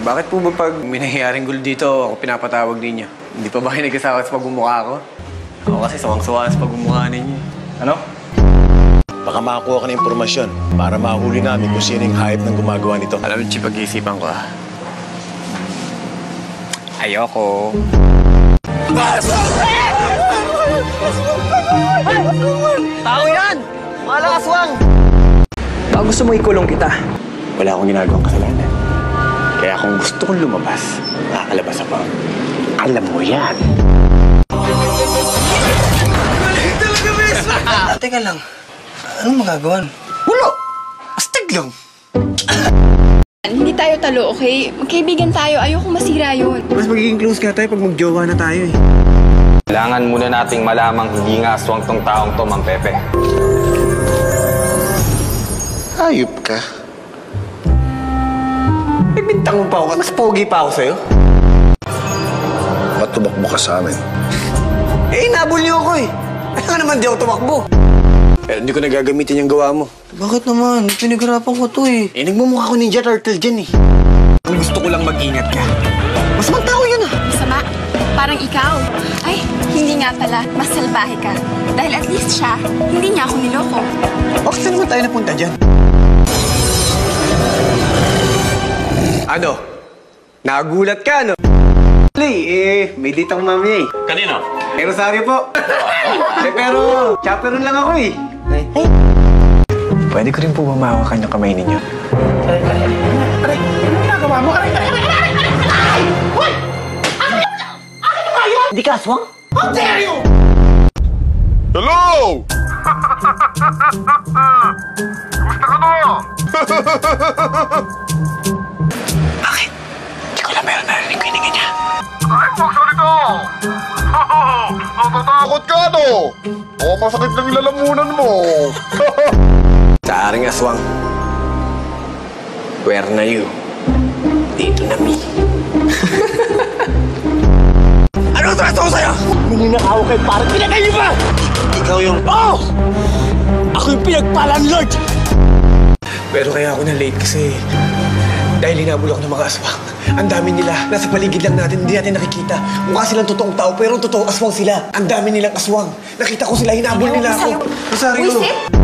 Bakit po ba pag may nangyayaring gulo dito, ako pinapatawag ninyo? Hindi pa ba kayo nagkasakot sa pagmumukha ko? Ako kasi sawang-sawa sa pagmumukha ninyo. Ano? Baka makakuha ka ng impormasyon para mahuli namin kung sino yung hayop ng gumagawa nito. Alam mo, Chip, pag-iisipan ko Ayoko. Tao yan! Malang aswang! Baka gusto mo ikulong kita. Wala akong ginagawang kasalanan. Kaya kung gusto kong lumabas, nakakalabas ako. Alam mo yan. Teka lang. Anong magagawan? Wala! Astig lang. Hindi tayo talo, okay? Magkaibigan tayo. Ayokong masira yun. Mas magiging close ka tayo pag magjowa na tayo eh. Kailangan muna nating malamang hindi nga aswang tong taong to, Mang Pepe. Hayop ka. May bintang mo pa ako. Mas pogi pa ako sa'yo. Ba't tumakbo ka sa amin? Eh, inabol niyo ako eh. Kaya nga naman di ako tumakbo. Pero hindi ko nagagamitin yung gawa mo. Bakit naman? Pinaghirapan ko to eh. Eh, nagmumukha ko Ninja Turtle dyan eh. Ang gusto ko lang mag-ingat ka. Mas tao yan ah. Masama. Parang ikaw. Ay, hindi nga pala. Mas salbahe ka. Dahil at least siya, hindi niya ako niloko. Bakit saan naman tayo napunta dyan? Ano? Nagulat ka, no? May date akong mami eh. Kanino? Eh, Rosario po. Pero, chaperon lang ako eh. Pwede ko rin po mamahawakan yung kamay ninyo. Hindi ka aswang? Hello! Bakit? Hindi ko lang meron narinig ko hininga niya. Natatakot ka, no? O, masakit ng lalamunan mo. Sa aring aswang. Where na you? Dito na me. Ano trato ko sa'yo? Ninakaw kayo parang pinagay niyo ba? Ikaw yung... Oo! Ako yung pinagpalan, Lord! Pero kaya ako na-late kasi... Dahil hinabol ako ng mga aswang. Ang dami nila. Nasa paligid lang natin. Hindi natin nakikita. Mukha silang totoong tao pero totoong aswang sila. Ang dami nilang aswang. Nakita ko sila. Hinabol nila ako. Rosario. Wisit?